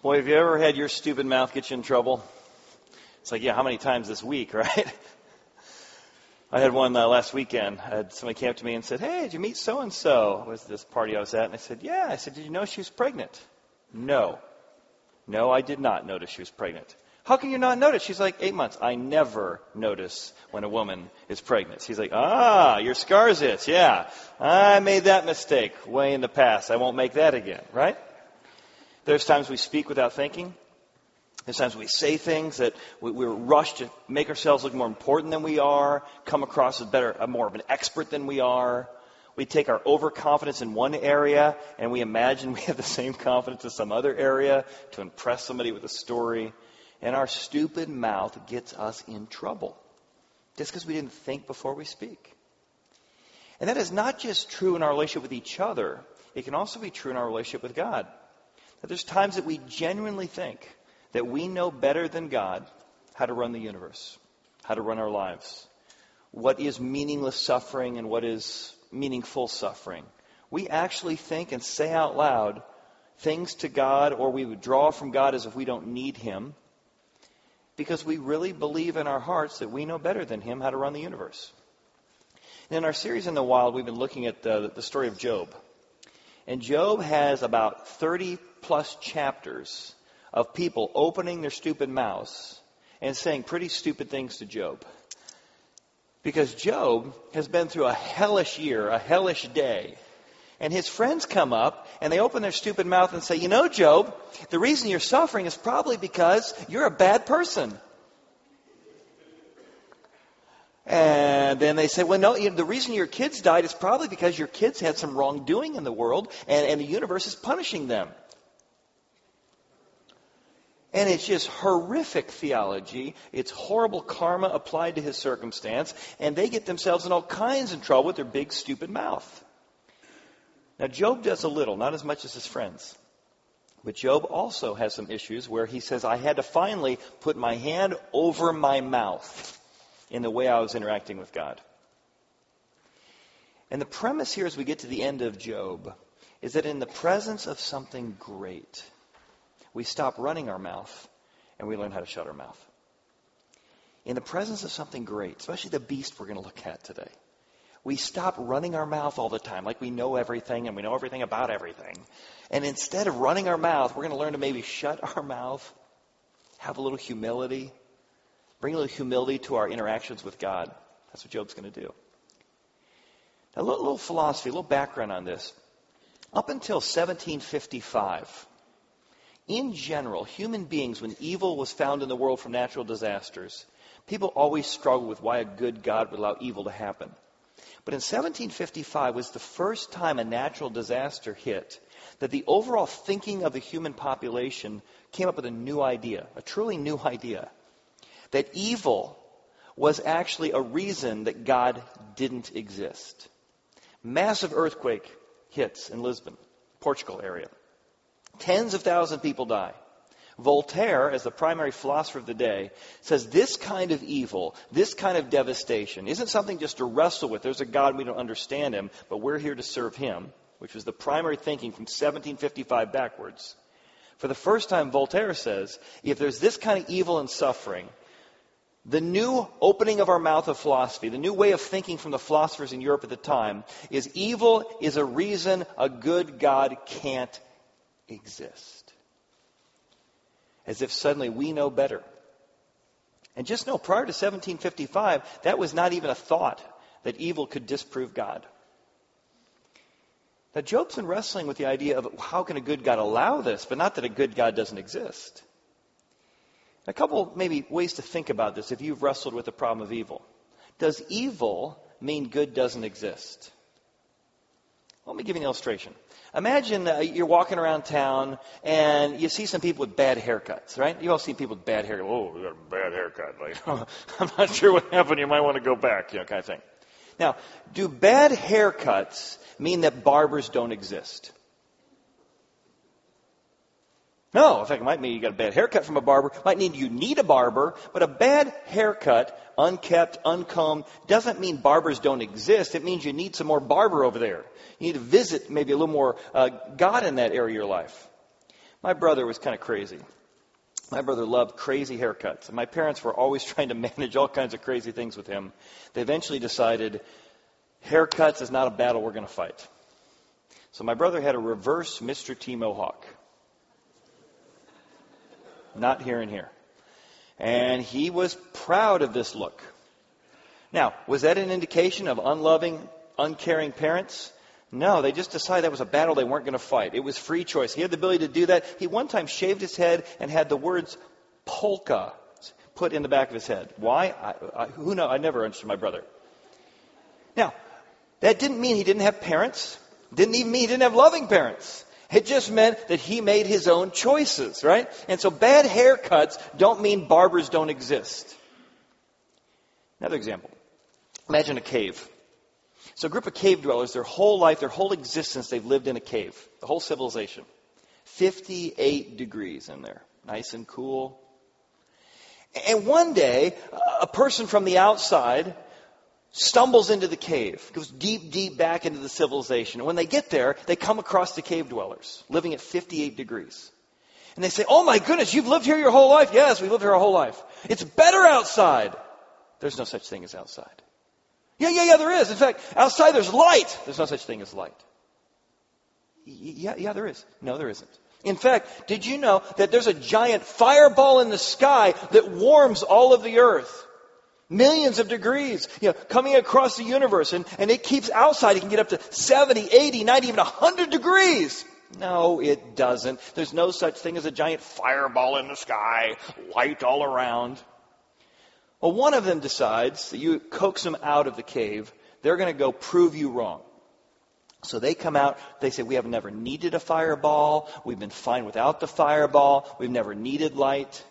Boy, have you ever had your stupid mouth get you in trouble? It's like, yeah, how many times this week, right? I had one last weekend. Somebody came up to me and said, hey, did you meet so-and-so? It was this party I was at. And I said, yeah. I said, did you know she was pregnant? No. No, I did not notice she was pregnant. How can you not notice? She's like, 8 months. I never notice when a woman is pregnant. She's like, your scars itch. Yeah, I made that mistake way in the past. I won't make that again, right? There's times we speak without thinking. There's times we say things that we're rushed to make ourselves look more important than we are, come across as more of an expert than we are. We take our overconfidence in one area and we imagine we have the same confidence in some other area to impress somebody with a story. And our stupid mouth gets us in trouble just because we didn't think before we speak. And that is not just true in our relationship with each other. It can also be true in our relationship with God. That there's times that we genuinely think that we know better than God how to run the universe, how to run our lives, what is meaningless suffering and what is meaningful suffering. We actually think and say out loud things to God, or we would draw from God as if we don't need Him, because we really believe in our hearts that we know better than Him how to run the universe. And in our series In the Wild, we've been looking at the story of Job. And Job has about 30 plus chapters of people opening their stupid mouths and saying pretty stupid things to Job. Because Job has been through a hellish year, a hellish day. And his friends come up and they open their stupid mouth and say, you know, Job, the reason you're suffering is probably because you're a bad person. And then they say, well, no, the reason your kids died is probably because your kids had some wrongdoing in the world and the universe is punishing them. And it's just horrific theology. It's horrible karma applied to his circumstance. And they get themselves in all kinds of trouble with their big, stupid mouth. Now, Job does a little, not as much as his friends. But Job also has some issues where he says, I had to finally put my hand over my mouth in the way I was interacting with God. And the premise here as we get to the end of Job is that in the presence of something great, we stop running our mouth and we learn how to shut our mouth. In the presence of something great, especially the beast we're going to look at today, we stop running our mouth all the time like we know everything and we know everything about everything. And instead of running our mouth, we're going to learn to maybe shut our mouth, have a little humility, bring a little humility to our interactions with God. That's what Job's going to do. Now, a little philosophy, a little background on this. Up until 1755, in general, human beings, when evil was found in the world from natural disasters, people always struggled with why a good God would allow evil to happen. But in 1755 was the first time a natural disaster hit that the overall thinking of the human population came up with a new idea, a truly new idea, that evil was actually a reason that God didn't exist. Massive earthquake hits in Lisbon, Portugal area. Tens of thousands of people die. Voltaire, as the primary philosopher of the day, says this kind of evil, this kind of devastation, isn't something just to wrestle with. There's a God, we don't understand Him, but we're here to serve Him, which was the primary thinking from 1755 backwards. For the first time, Voltaire says, if there's this kind of evil and suffering, the new opening of our mouth of philosophy, the new way of thinking from the philosophers in Europe at the time, is evil is a reason a good God can't exist. As if suddenly we know better. And just know, prior to 1755, that was not even a thought that evil could disprove God. Now, Job's been wrestling with the idea of how can a good God allow this, but not that a good God doesn't exist. A couple maybe ways to think about this if you've wrestled with the problem of evil. Does evil mean good doesn't exist? Let me give you an illustration. Imagine you're walking around town and you see some people with bad haircuts, right? You all see people with bad haircuts. Oh, you got a bad haircut. Like, I'm not sure what happened. You might want to go back, kind of thing. Now, do bad haircuts mean that barbers don't exist? No, in fact, it might mean you got a bad haircut from a barber. It might mean you need a barber, but a bad haircut, unkept, uncombed, doesn't mean barbers don't exist. It means you need some more barber over there. You need to visit maybe a little more God in that area of your life. My brother was kind of crazy. My brother loved crazy haircuts, and my parents were always trying to manage all kinds of crazy things with him. They eventually decided haircuts is not a battle we're going to fight. So my brother had a reverse Mr. T mohawk. Not here and here. And he was proud of this look. Now, was that an indication of unloving, uncaring parents? No, they just decided that was a battle they weren't going to fight. It was free choice. He had the ability to do that. He one time shaved his head and had the words polka put in the back of his head. Why? Who knows? I never understood my brother. Now, that didn't mean he didn't have parents. Didn't even mean he didn't have loving parents. It just meant that he made his own choices, right? And so bad haircuts don't mean barbers don't exist. Another example. Imagine a cave. So a group of cave dwellers, their whole life, their whole existence, they've lived in a cave. The whole civilization. 58 degrees in there. Nice and cool. And one day, a person from the outside stumbles into the cave, goes deep, deep back into the civilization. And when they get there, they come across the cave dwellers, living at 58 degrees. And they say, oh my goodness, you've lived here your whole life? Yes, we've lived here our whole life. It's better outside. There's no such thing as outside. Yeah, there is. In fact, outside there's light. There's no such thing as light. Yeah, there is. No, there isn't. In fact, did you know that there's a giant fireball in the sky that warms all of the earth? Millions of degrees, coming across the universe. And it keeps outside. It can get up to 70, 80, 90, even 100 degrees. No, it doesn't. There's no such thing as a giant fireball in the sky, light all around. Well, one of them decides that you coax them out of the cave. They're going to go prove you wrong. So they come out. They say, we have never needed a fireball. We've been fine without the fireball. We've never needed light.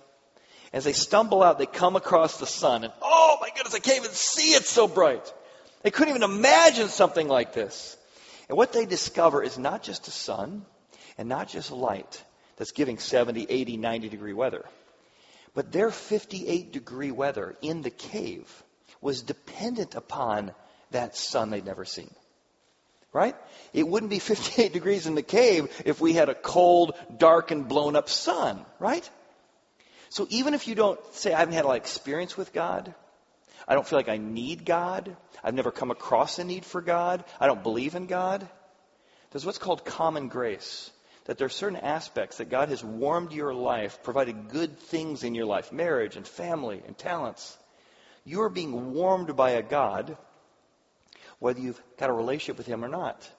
As they stumble out, they come across the sun. And, oh my goodness, I can't even see it so bright. They couldn't even imagine something like this. And what they discover is not just a sun and not just light that's giving 70, 80, 90 degree weather. But their 58 degree weather in the cave was dependent upon that sun they'd never seen. Right? It wouldn't be 58 degrees in the cave if we had a cold, dark, and blown up sun. Right? So even if you don't say, I haven't had a lot of experience with God, I don't feel like I need God, I've never come across a need for God, I don't believe in God, there's what's called common grace. That there are certain aspects that God has warmed your life, provided good things in your life, marriage and family and talents. You are being warmed by a God, whether you've got a relationship with Him or not.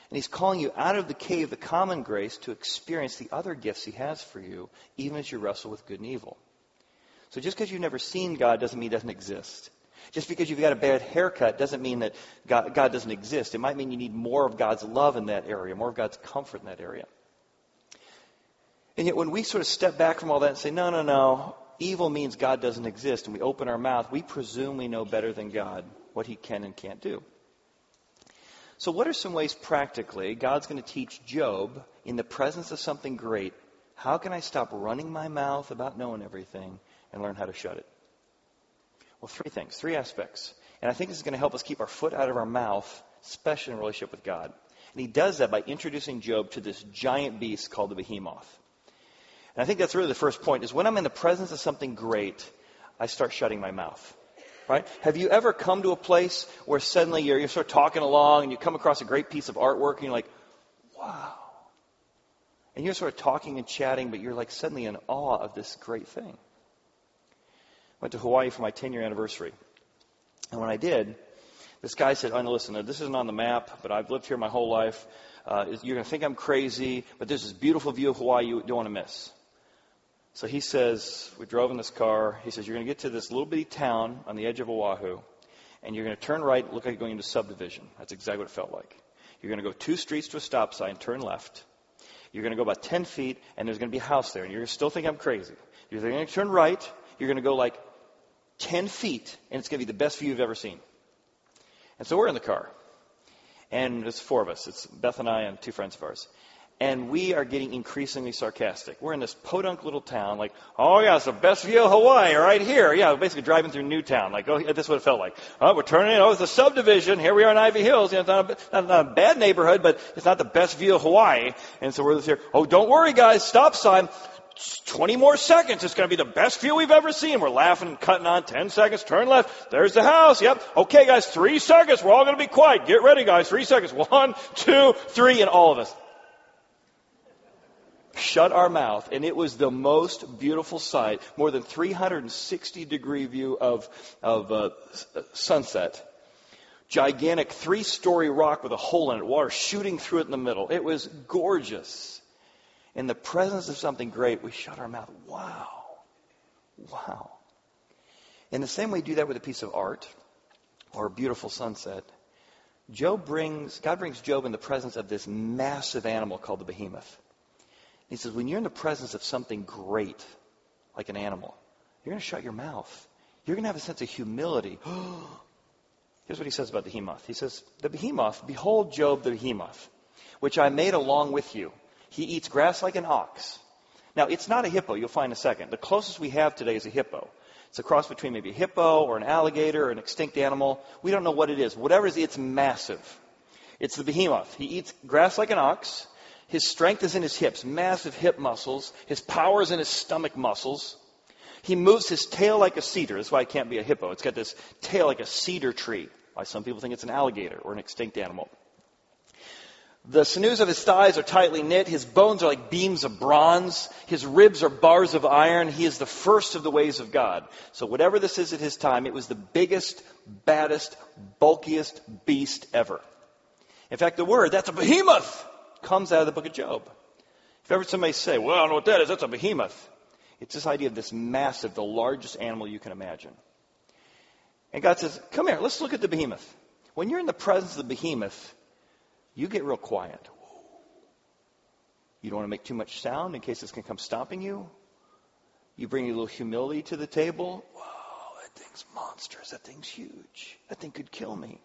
And He's calling you out of the cave, the common grace, to experience the other gifts He has for you, even as you wrestle with good and evil. So just because you've never seen God doesn't mean He doesn't exist. Just because you've got a bad haircut doesn't mean that God doesn't exist. It might mean you need more of God's love in that area, more of God's comfort in that area. And yet when we sort of step back from all that and say, no, evil means God doesn't exist, and we open our mouth, we presume we know better than God what He can and can't do. So what are some ways practically God's going to teach Job in the presence of something great? How can I stop running my mouth about knowing everything and learn how to shut it? Well, three things, three aspects. And I think this is going to help us keep our foot out of our mouth, especially in relationship with God. And He does that by introducing Job to this giant beast called the behemoth. And I think that's really the first point, is when I'm in the presence of something great, I start shutting my mouth. Right? Have you ever come to a place where suddenly you're sort of talking along and you come across a great piece of artwork and you're like, wow. And you're sort of talking and chatting, but you're like suddenly in awe of this great thing. I went to Hawaii for my 10-year anniversary. And when I did, this guy said, oh, no, listen, this isn't on the map, but I've lived here my whole life. You're going to think I'm crazy, but there's this beautiful view of Hawaii you don't want to miss. So he says, we drove in this car. He says, you're going to get to this little bitty town on the edge of Oahu, and you're going to turn right, look like you're going into a subdivision. That's exactly what it felt like. You're going to go 2 streets to a stop sign, turn left. You're going to go about 10 feet, and there's going to be a house there, and you're going to still think I'm crazy. You're going to turn right. You're going to go like 10 feet, and it's going to be the best view you've ever seen. And so we're in the car, and there's 4 of us. It's Beth and I and 2 friends of ours. And we are getting increasingly sarcastic. We're in this podunk little town, like, oh yeah, it's the best view of Hawaii right here. Yeah, we're basically driving through Newtown. Like, oh, that's what it felt like. Oh, we're turning in, it's a subdivision. Here we are in Ivy Hills. You know, it's not a bad neighborhood, but it's not the best view of Hawaii. And so we're just here, oh, don't worry guys, stop sign. 20 more seconds, it's going to be the best view we've ever seen. We're laughing and cutting on. 10 seconds, turn left. There's the house. Yep. Okay guys, 3 seconds. We're all going to be quiet. Get ready guys, 3 seconds. 1, 2, 3, and all of us shut our mouth, and it was the most beautiful sight. More than 360-degree view of sunset. Gigantic 3-story rock with a hole in it, water shooting through it in the middle. It was gorgeous. In the presence of something great, we shut our mouth. Wow. Wow. In the same way you do that with a piece of art or a beautiful sunset, God brings Job in the presence of this massive animal called the behemoth. He says, when you're in the presence of something great, like an animal, you're going to shut your mouth. You're going to have a sense of humility. Here's what he says about the behemoth. He says, the behemoth, behold Job the behemoth, which I made along with you. He eats grass like an ox. Now, it's not a hippo, you'll find in a second. The closest we have today is a hippo. It's a cross between maybe a hippo or an alligator or an extinct animal. We don't know what it is. Whatever it is, it's massive. It's the behemoth. He eats grass like an ox. His strength is in his hips, massive hip muscles. His power is in his stomach muscles. He moves his tail like a cedar. That's why it can't be a hippo. It's got this tail like a cedar tree. Why some people think it's an alligator or an extinct animal. The sinews of his thighs are tightly knit. His bones are like beams of bronze. His ribs are bars of iron. He is the first of the ways of God. So whatever this is at his time, it was the biggest, baddest, bulkiest beast ever. In fact, the word, that's a behemoth, comes out of the book of Job. If ever somebody say, well, I don't know what that is, that's a behemoth. It's this idea of this massive, the largest animal you can imagine. And God says, come here, let's look at the behemoth. When you're in the presence of the behemoth, you get real quiet. You don't want to make too much sound in case this can come stomping you. You bring a little humility to the table. Whoa, that thing's monstrous. That thing's huge. That thing could kill me.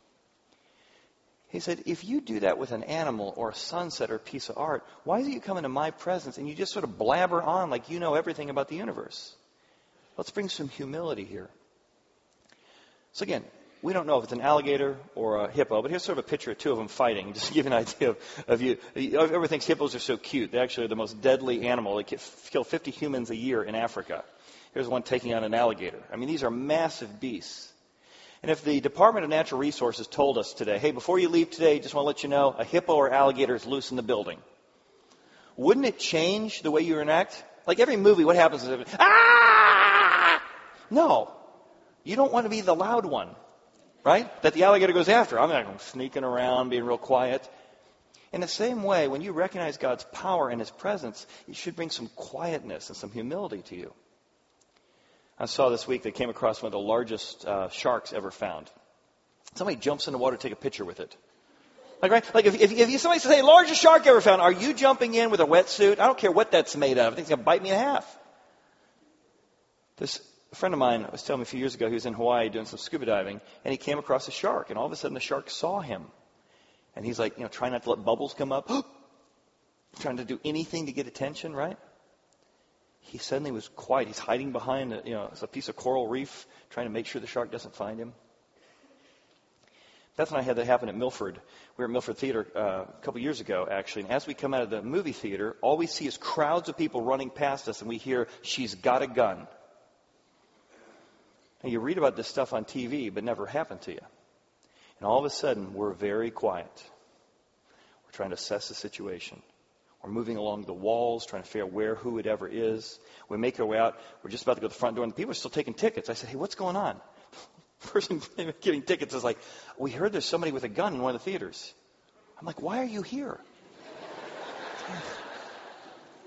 He said, if you do that with an animal or a sunset or a piece of art, why do you come into my presence and you just sort of blabber on like you know everything about the universe? Let's bring some humility here. So again, we don't know if it's an alligator or a hippo, but here's sort of a picture of two of them fighting, just to give you an idea of you. Everyone thinks hippos are so cute. They actually are the most deadly animal. They kill 50 humans a year in Africa. Here's one taking on an alligator. I mean, these are massive beasts. And if the Department of Natural Resources told us today, hey, before you leave today, just want to let you know, a hippo or alligator is loose in the building, wouldn't it change the way you interact? Like every movie, what happens is, ah! No. You don't want to be the loud one, right? That the alligator goes after. I'm not sneaking around, being real quiet. In the same way, when you recognize God's power and His presence, it should bring some quietness and some humility to you. I saw this week they came across one of the largest sharks ever found. Somebody jumps in the water to take a picture with it. Like, right? Like if somebody says, hey, largest shark ever found, are you jumping in with a wetsuit? I don't care what that's made of. I think it's going to bite me in half. A friend of mine was telling me a few years ago, he was in Hawaii doing some scuba diving, and he came across a shark, and all of a sudden the shark saw him. And he's like, trying not to let bubbles come up, trying to do anything to get attention, right? He suddenly was quiet. He's hiding behind a piece of coral reef, trying to make sure the shark doesn't find him. That's when I had that happen at Milford. We were at Milford Theater a couple years ago, actually. And as we come out of the movie theater, all we see is crowds of people running past us, and we hear, she's got a gun. And you read about this stuff on TV, but never happened to you. And all of a sudden, we're very quiet. We're trying to assess the situation. We're moving along the walls, trying to figure out where, who it ever is. We make our way out. We're just about to go to the front door, and people are still taking tickets. I said, hey, what's going on? The person giving tickets is like, we heard there's somebody with a gun in one of the theaters. I'm like, why are you here?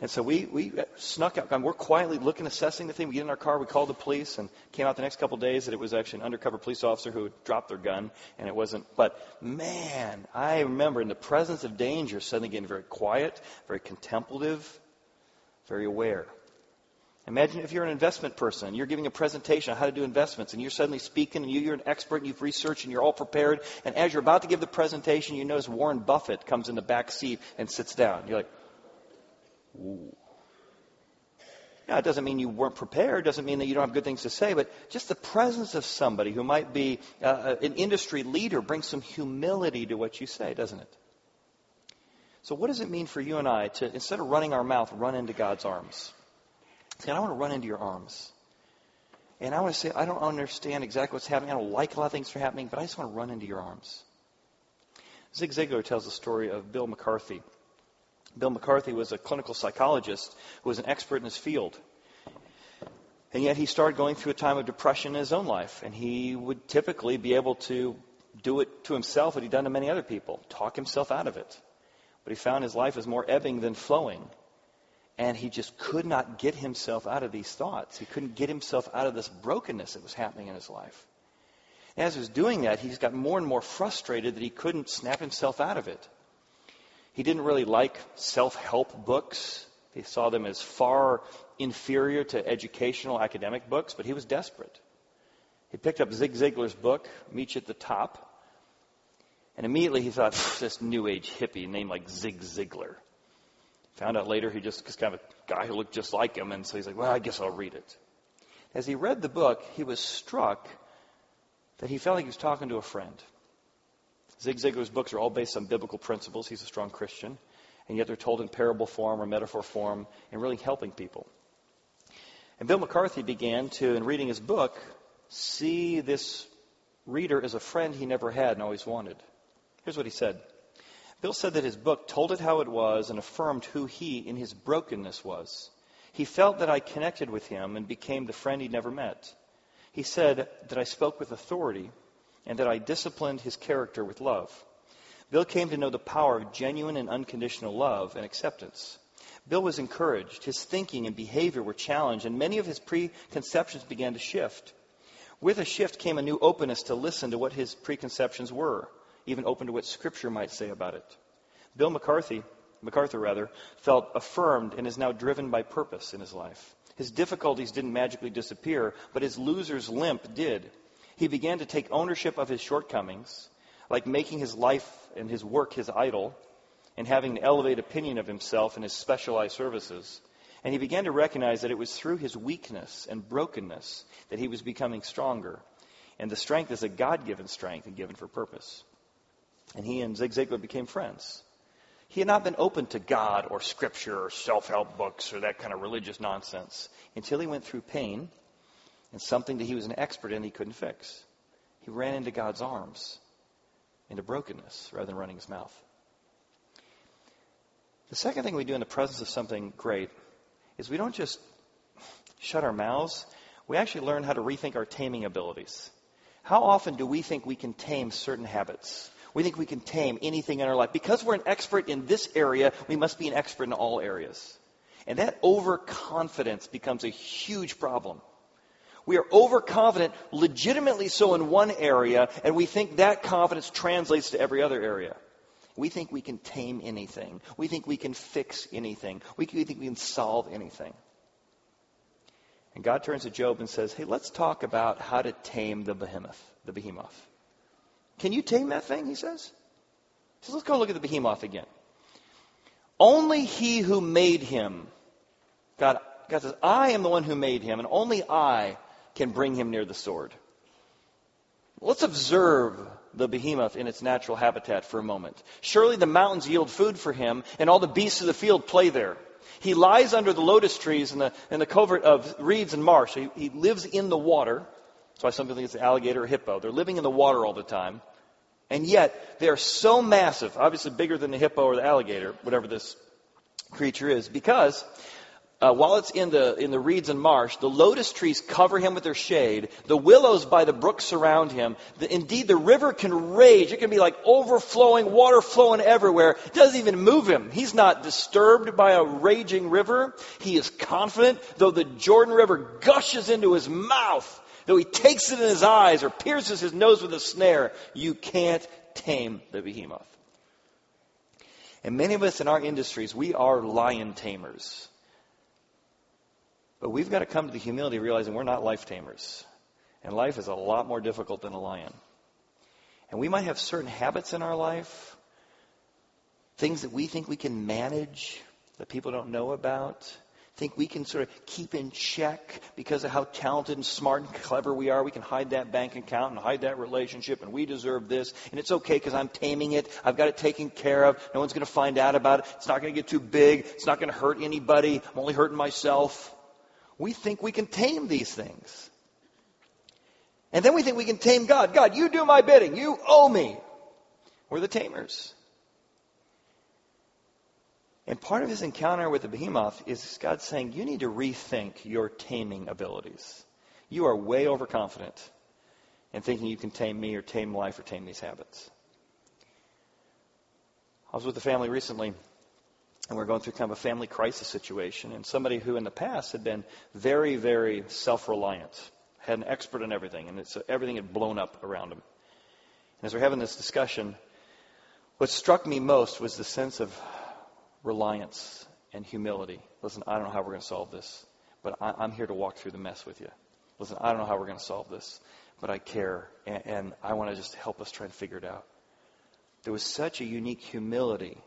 And so we snuck out. We're quietly looking, assessing the thing. We get in our car. We called the police and came out the next couple of days that it was actually an undercover police officer who had dropped their gun, and it wasn't. But, man, I remember in the presence of danger suddenly getting very quiet, very contemplative, very aware. Imagine if you're an investment person and you're giving a presentation on how to do investments, and you're suddenly speaking, and you're an expert, and you've researched, and you're all prepared. And as you're about to give the presentation, you notice Warren Buffett comes in the back seat and sits down. You're like, Ooh. Now, it doesn't mean you weren't prepared, doesn't mean that you don't have good things to say, but just the presence of somebody who might be an industry leader brings some humility to what you say, doesn't it? So what does it mean for you and I to, instead of running our mouth, run into God's arms? See, I want to run into your arms. And I want to say, I don't understand exactly what's happening. I don't like a lot of things that are happening, but I just want to run into your arms. Zig Ziglar tells the story of Bill McCarthy. Bill McCarthy was a clinical psychologist who was an expert in his field. And yet he started going through a time of depression in his own life. And he would typically be able to do it to himself what he'd done to many other people, talk himself out of it. But he found his life was more ebbing than flowing. And he just could not get himself out of these thoughts. He couldn't get himself out of this brokenness that was happening in his life. And as he was doing that, he just got more and more frustrated that he couldn't snap himself out of it. He didn't really like self-help books. He saw them as far inferior to educational academic books, but he was desperate. He picked up Zig Ziglar's book, Meet You at the Top, and immediately he thought, this new age hippie named like Zig Ziglar. Found out later he just was kind of a guy who looked just like him, and so he's like, well, I guess I'll read it. As he read the book, he was struck that he felt like he was talking to a friend. Zig Ziglar's books are all based on biblical principles. He's a strong Christian. And yet they're told in parable form or metaphor form and really helping people. And Bill McCarthy began to, in reading his book, see this reader as a friend he never had and always wanted. Here's what he said. Bill said that his book told it how it was and affirmed who he, in his brokenness, was. He felt that I connected with him and became the friend he'd never met. He said that I spoke with authority and that I disciplined his character with love. Bill came to know the power of genuine and unconditional love and acceptance. Bill was encouraged. His thinking and behavior were challenged, and many of his preconceptions began to shift. With a shift came a new openness to listen to what his preconceptions were, even open to what Scripture might say about it. Bill MacArthur felt affirmed and is now driven by purpose in his life. His difficulties didn't magically disappear, but his loser's limp did. He began to take ownership of his shortcomings, like making his life and his work his idol, and having an elevated opinion of himself and his specialized services. And he began to recognize that it was through his weakness and brokenness that he was becoming stronger. And the strength is a God-given strength and given for purpose. And he and Zig Ziglar became friends. He had not been open to God or Scripture or self-help books or that kind of religious nonsense until he went through pain and something that he was an expert in he couldn't fix. He ran into God's arms, into brokenness, rather than running his mouth. The second thing we do in the presence of something great is we don't just shut our mouths. We actually learn how to rethink our taming abilities. How often do we think we can tame certain habits? We think we can tame anything in our life. Because we're an expert in this area, we must be an expert in all areas. And that overconfidence becomes a huge problem. We are overconfident, legitimately so in one area, and we think that confidence translates to every other area. We think we can tame anything. We think we can fix anything. We think we can solve anything. And God turns to Job and says, hey, let's talk about how to tame the behemoth. Can you tame that thing, he says? He says, let's go look at the behemoth again. Only he who made him, God says, I am the one who made him, and only I can bring him near the sword. Let's observe the behemoth in its natural habitat for a moment. Surely the mountains yield food for him, and all the beasts of the field play there. He lies under the lotus trees in the covert of reeds and marsh. He lives in the water. That's why some people think it's an alligator or hippo. They're living in the water all the time. And yet, they're so massive, obviously bigger than the hippo or the alligator, whatever this creature is, because while it's in the reeds and marsh, the lotus trees cover him with their shade. The willows by the brook surround him. Indeed, the river can rage. It can be like overflowing, water flowing everywhere. It doesn't even move him. He's not disturbed by a raging river. He is confident, though the Jordan River gushes into his mouth, though he takes it in his eyes or pierces his nose with a snare, you can't tame the behemoth. And many of us in our industries, we are lion tamers. But we've got to come to the humility of realizing we're not life tamers. And life is a lot more difficult than a lion. And we might have certain habits in our life, things that we think we can manage, that people don't know about, think we can sort of keep in check because of how talented and smart and clever we are. We can hide that bank account and hide that relationship, and we deserve this. And it's okay because I'm taming it. I've got it taken care of. No one's going to find out about it. It's not going to get too big. It's not going to hurt anybody. I'm only hurting myself. We think we can tame these things. And then we think we can tame God. God, you do my bidding. You owe me. We're the tamers. And part of his encounter with the behemoth is God saying, you need to rethink your taming abilities. You are way overconfident in thinking you can tame me or tame life or tame these habits. I was with a family recently, and we were going through kind of a family crisis situation, and somebody who in the past had been very, very self-reliant, had an expert in everything, and everything had blown up around him. And as we're having this discussion, what struck me most was the sense of reliance and humility. Listen, I don't know how we're going to solve this, but I'm here to walk through the mess with you. Listen, I don't know how we're going to solve this, but I care, and I want to just help us try and figure it out. There was such a unique humility.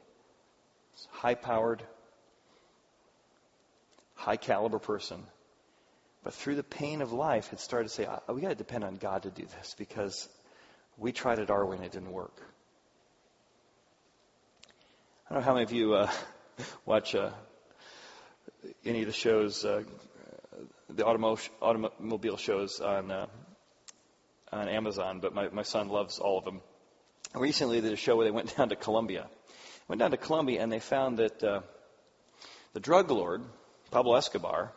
High-powered, high-caliber person, but through the pain of life had started to say, we got to depend on God to do this because we tried it our way and it didn't work. I don't know how many of you watch any of the shows, the automobile shows on Amazon, but my son loves all of them. Recently, they did a show where they went down to Colombia. And they found that the drug lord, Pablo Escobar,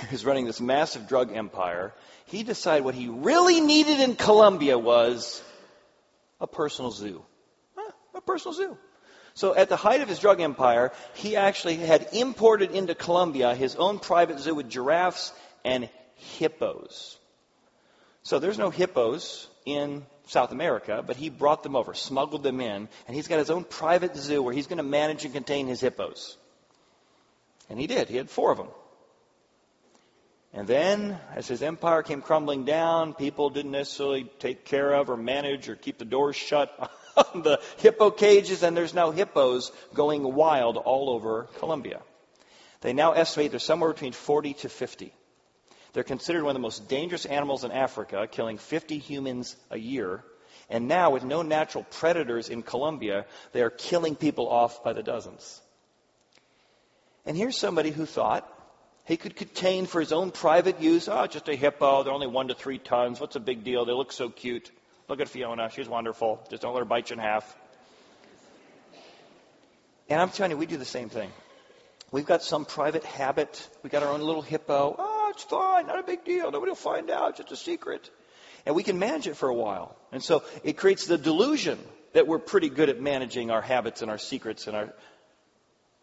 who's running this massive drug empire, he decided what he really needed in Colombia was a personal zoo. A personal zoo. So at the height of his drug empire, he actually had imported into Colombia his own private zoo with giraffes and hippos. So there's no hippos in South America, but he brought them over, smuggled them in, and he's got his own private zoo where he's going to manage and contain his hippos. And he did. He had 4 of them. And then, as his empire came crumbling down, people didn't necessarily take care of or manage or keep the doors shut on the hippo cages, and there's now hippos going wild all over Colombia. They now estimate there's somewhere between 40 to 50. They're considered one of the most dangerous animals in Africa, killing 50 humans a year. And now, with no natural predators in Colombia, they are killing people off by the dozens. And here's somebody who thought he could contain for his own private use, just a hippo, they're only 1 to 3 tons, what's a big deal, they look so cute. Look at Fiona, she's wonderful, just don't let her bite you in half. And I'm telling you, we do the same thing. We've got some private habit, we've got our own little hippo, it's fine, not a big deal, nobody will find out, just a secret. And we can manage it for a while. And so it creates the delusion that we're pretty good at managing our habits and our secrets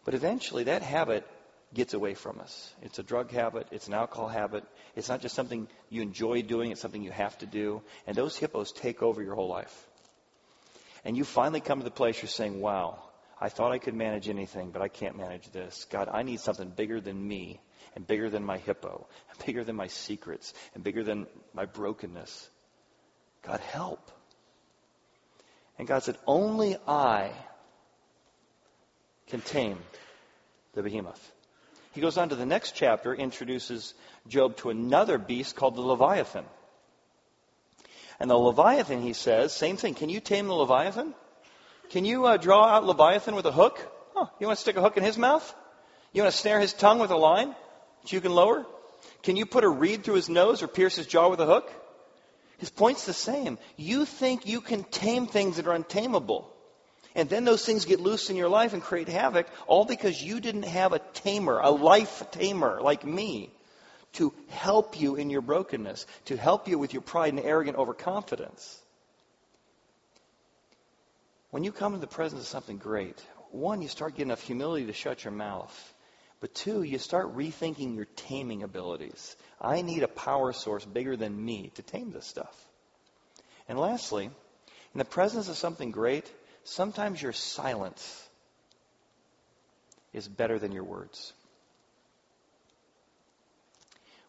but eventually that habit gets away from us. It's a drug habit. It's an alcohol habit. It's not just something you enjoy doing. It's something you have to do. And those hippos take over your whole life. And you finally come to the place you're saying, wow, I thought I could manage anything, but I can't manage this. God, I need something bigger than me and bigger than my hippo and bigger than my secrets and bigger than my brokenness. God, help. And God said, only I can tame the behemoth. He goes on to the next chapter, introduces Job to another beast called the Leviathan. And the Leviathan, he says, same thing. Can you tame the Leviathan? Can you draw out Leviathan with a hook? You want to stick a hook in his mouth? You want to snare his tongue with a line that you can lower? Can you put a reed through his nose or pierce his jaw with a hook? His point's the same. You think you can tame things that are untamable. And then those things get loose in your life and create havoc, all because you didn't have a tamer, a life tamer like me, to help you in your brokenness, to help you with your pride and arrogant overconfidence. When you come to the presence of something great, 1, you start getting enough humility to shut your mouth. But 2, you start rethinking your taming abilities. I need a power source bigger than me to tame this stuff. And lastly, in the presence of something great, sometimes your silence is better than your words.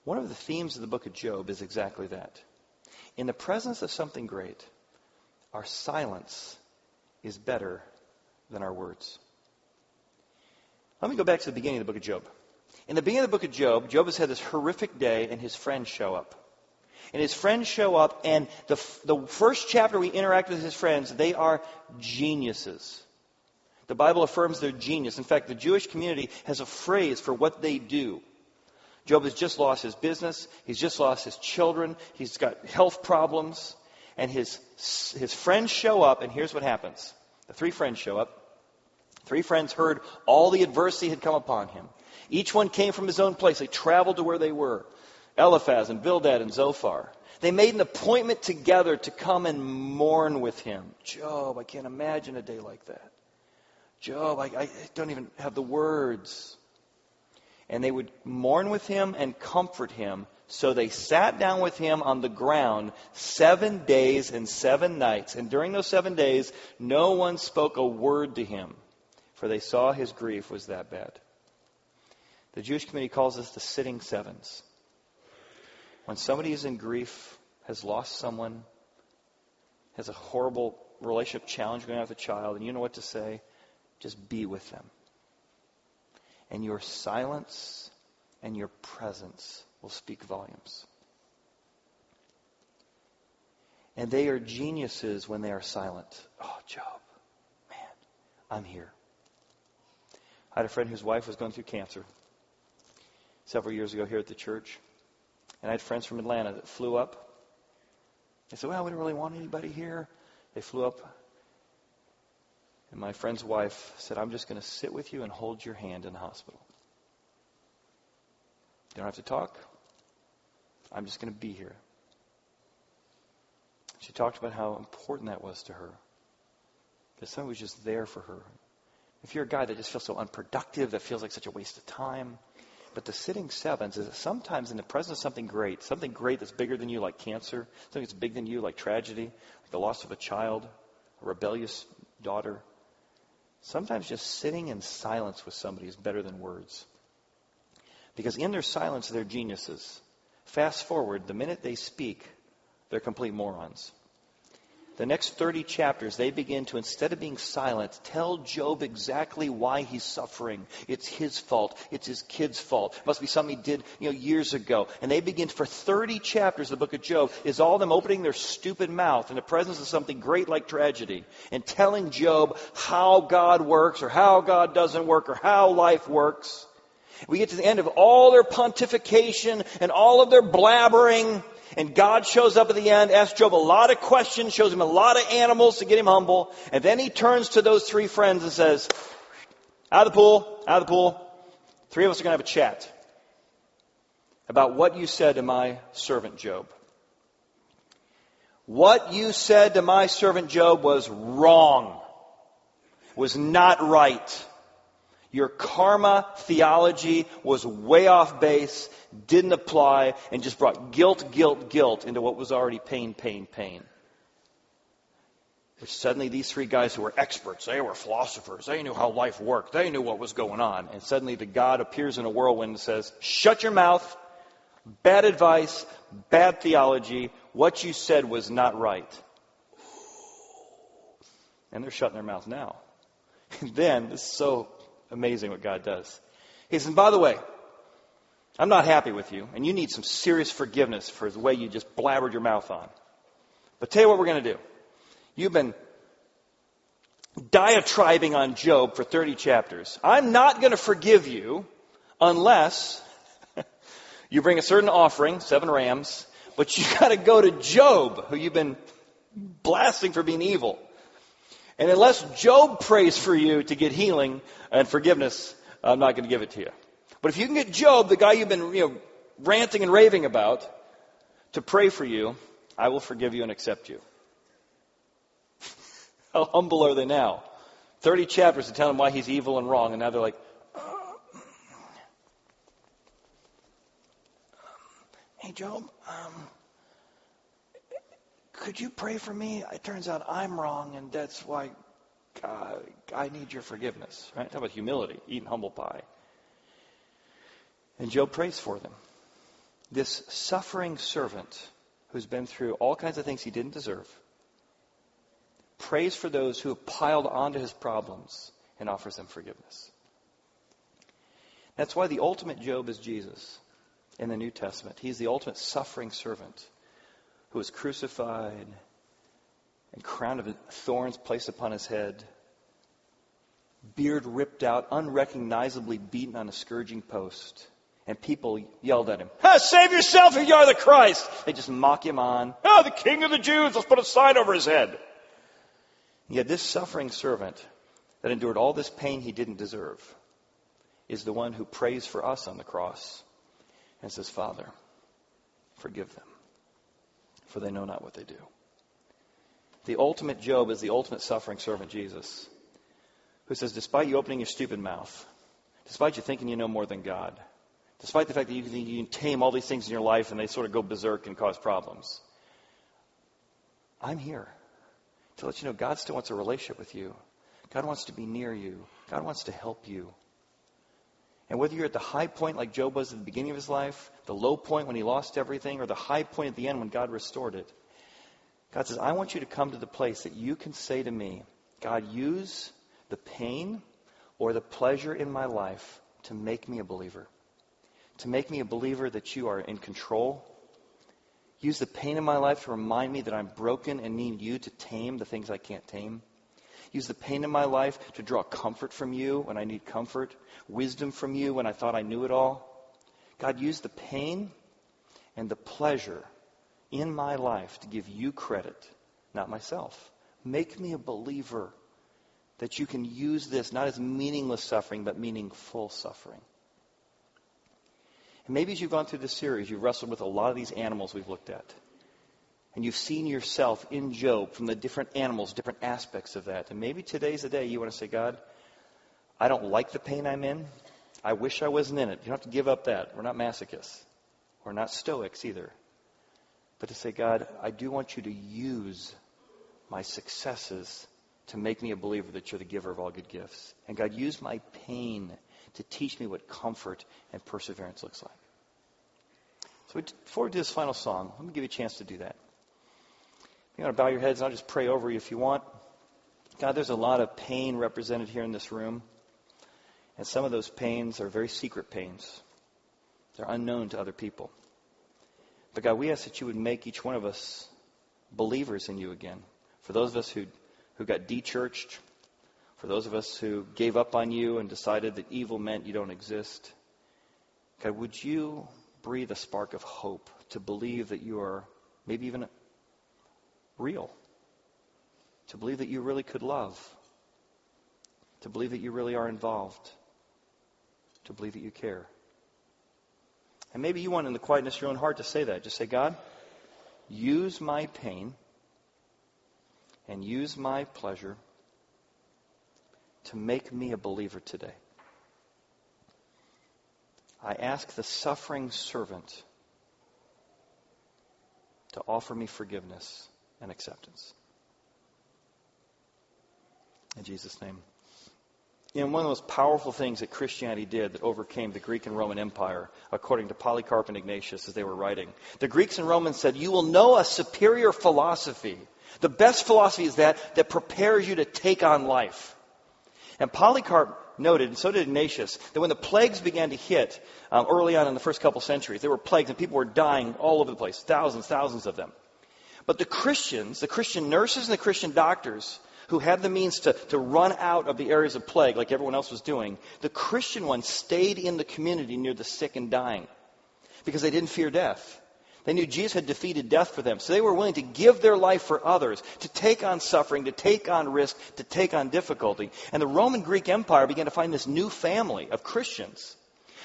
One of the themes of the book of Job is exactly that. In the presence of something great, our silence is better than our words. Let me go back to the beginning of the book of Job. In the beginning of the book of Job, Job has had this horrific day, and his friends show up. And his friends show up, and the first chapter we interact with his friends, they are geniuses. The Bible affirms their genius. In fact, the Jewish community has a phrase for what they do. Job has just lost his business. He's just lost his children. He's got health problems. And his friends show up, and here's what happens. The three friends show up. Three friends heard all the adversity had come upon him. Each one came from his own place. They traveled to where they were. Eliphaz and Bildad and Zophar. They made an appointment together to come and mourn with him. Job, I can't imagine a day like that. Job, I don't even have the words. And they would mourn with him and comfort him. So they sat down with him on the ground 7 days and 7 nights. And during those 7 days, no one spoke a word to him, for they saw his grief was that bad. The Jewish community calls this the sitting sevens. When somebody is in grief, has lost someone, has a horrible relationship challenge going on with a child, and you know what to say, just be with them. And your silence and your presence will speak volumes. And they are geniuses when they are silent. Oh, Job, man, I'm here. I had a friend whose wife was going through cancer several years ago here at the church. And I had friends from Atlanta that flew up. They said, well, we don't really want anybody here. They flew up. And my friend's wife said, I'm just going to sit with you and hold your hand in the hospital. You don't have to talk. I'm just going to be here. She talked about how important that was to her. That someone was just there for her. If you're a guy that just feels so unproductive, that feels like such a waste of time. But the sitting sevens is sometimes in the presence of something great that's bigger than you, like cancer, something that's bigger than you, like tragedy, like the loss of a child, a rebellious daughter. Sometimes just sitting in silence with somebody is better than words. Because in their silence, they're geniuses. Fast forward, the minute they speak, they're complete morons. The next 30 chapters, they begin to, instead of being silent, tell Job exactly why he's suffering. It's his fault. It's his kid's fault. It must be something he did, years ago. And they begin, for 30 chapters, the book of Job is all them opening their stupid mouth in the presence of something great like tragedy and telling Job how God works or how God doesn't work or how life works. We get to the end of all their pontification and all of their blabbering. And God shows up at the end, asks Job a lot of questions, shows him a lot of animals to get him humble. And then he turns to those three friends and says, out of the pool. 3 of us are going to have a chat about what you said to my servant Job. What you said to my servant Job was wrong, was not right. Your karma theology was way off base, didn't apply, and just brought guilt into what was already pain. Which suddenly these three guys who were experts, they were philosophers, they knew how life worked, they knew what was going on. And suddenly the God appears in a whirlwind and says, shut your mouth, bad advice, bad theology, what you said was not right. And they're shutting their mouth now. And then, this is so amazing what God does. He says, and by the way, I'm not happy with you, and you need some serious forgiveness for the way you just blabbered your mouth on. But tell you what we're going to do. You've been diatribing on Job for 30 chapters. I'm not going to forgive you unless you bring a certain offering, 7 rams, but you got to go to Job, who you've been blasting for being evil. And unless Job prays for you to get healing and forgiveness, I'm not going to give it to you. But if you can get Job, the guy you've been ranting and raving about, to pray for you, I will forgive you and accept you. How humble are they now? 30 chapters to tell him why he's evil and wrong, and now they're like, hey Job, could you pray for me? It turns out I'm wrong, and that's why I need your forgiveness. Right? Talk about humility, eating humble pie. And Job prays for them. This suffering servant who's been through all kinds of things he didn't deserve prays for those who have piled onto his problems and offers them forgiveness. That's why the ultimate Job is Jesus in the New Testament. He's the ultimate suffering servant who was crucified and crown of thorns placed upon his head, beard ripped out, unrecognizably beaten on a scourging post. And people yelled at him, "Save yourself if you are the Christ!" They just mock him on. The King of the Jews, let's put a sign over his head. And yet this suffering servant that endured all this pain he didn't deserve is the one who prays for us on the cross and says, "Father, forgive them, for they know not what they do." The ultimate Job is the ultimate suffering servant, Jesus, who says, despite you opening your stupid mouth, despite you thinking you know more than God, despite the fact that you can tame all these things in your life and they sort of go berserk and cause problems, I'm here to let you know God still wants a relationship with you. God wants to be near you. God wants to help you. And whether you're at the high point like Job was at the beginning of his life, the low point when he lost everything, or the high point at the end when God restored it, God says, I want you to come to the place that you can say to me, God, use the pain or the pleasure in my life to make me a believer. To make me a believer that you are in control. Use the pain in my life to remind me that I'm broken and need you to tame the things I can't tame. Use the pain in my life to draw comfort from you when I need comfort. Wisdom from you when I thought I knew it all. God, use the pain and the pleasure in my life to give you credit, not myself. Make me a believer that you can use this not as meaningless suffering, but meaningful suffering. And maybe as you've gone through this series, you've wrestled with a lot of these animals we've looked at. And you've seen yourself in Job from the different animals, different aspects of that. And maybe today's the day you want to say, God, I don't like the pain I'm in. I wish I wasn't in it. You don't have to give up that. We're not masochists. We're not stoics either. But to say, God, I do want you to use my successes to make me a believer that you're the giver of all good gifts. And God, use my pain to teach me what comfort and perseverance looks like. So before we do this final song, let me give you a chance to do that. You want to bow your heads and I'll just pray over you if you want. God, there's a lot of pain represented here in this room. And some of those pains are very secret pains. They're unknown to other people. But God, we ask that you would make each one of us believers in you again. For those of us who got de-churched, for those of us who gave up on you and decided that evil meant you don't exist, God, would you breathe a spark of hope to believe that you are maybe even real, to believe that you really could love, to believe that you really are involved, to believe that you care. And maybe you want in the quietness of your own heart to say that. Just say, God, use my pain and use my pleasure to make me a believer today. I ask the suffering servant to offer me forgiveness and acceptance. In Jesus' name. You know, one of the most powerful things that Christianity did that overcame the Greek and Roman Empire, according to Polycarp and Ignatius as they were writing. The Greeks and Romans said, you will know a superior philosophy. The best philosophy is that prepares you to take on life. And Polycarp noted, and so did Ignatius, that when the plagues began to hit early on in the first couple centuries, there were plagues and people were dying all over the place, thousands of them. But the Christians, the Christian nurses and the Christian doctors, who had the means to run out of the areas of plague like everyone else was doing, the Christian ones stayed in the community near the sick and dying because they didn't fear death. They knew Jesus had defeated death for them. So they were willing to give their life for others, to take on suffering, to take on risk, to take on difficulty. And the Roman Greek Empire began to find this new family of Christians.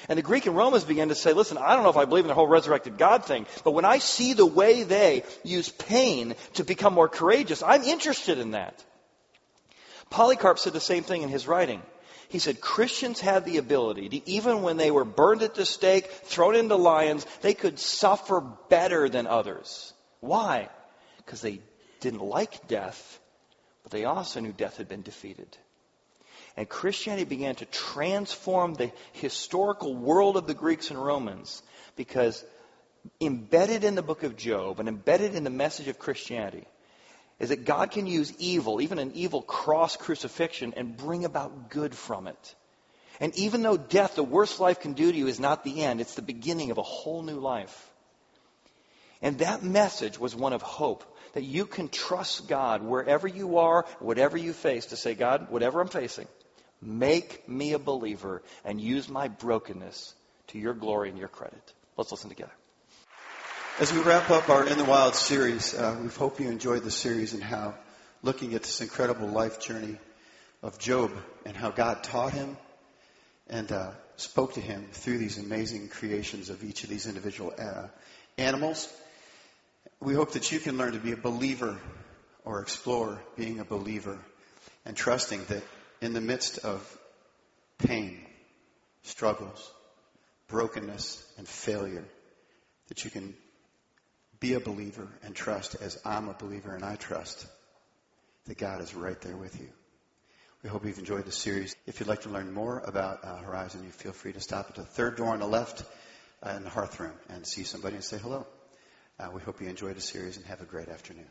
And the Greek and Romans began to say, listen, I don't know if I believe in the whole resurrected God thing, but when I see the way they use pain to become more courageous, I'm interested in that. Polycarp said the same thing in his writing. He said Christians had the ability to, even when they were burned at the stake, thrown into lions, they could suffer better than others. Why? Because they didn't like death, but they also knew death had been defeated. And Christianity began to transform the historical world of the Greeks and Romans because embedded in the book of Job and embedded in the message of Christianity is that God can use evil, even an evil cross crucifixion, and bring about good from it. And even though death, the worst life can do to you, is not the end, it's the beginning of a whole new life. And that message was one of hope, that you can trust God wherever you are, whatever you face, to say, God, whatever I'm facing, make me a believer and use my brokenness to your glory and your credit. Let's listen together. As we wrap up our In the Wild series, we hope you enjoyed the series and how looking at this incredible life journey of Job and how God taught him and spoke to him through these amazing creations of each of these individual animals. We hope that you can learn to be a believer or explore being a believer and trusting that in the midst of pain, struggles, brokenness, and failure, that you can be a believer and trust as I'm a believer and I trust that God is right there with you. We hope you've enjoyed the series. If you'd like to learn more about Horizon, you feel free to stop at the third door on the left in the hearth room and see somebody and say hello. We hope you enjoyed the series and have a great afternoon.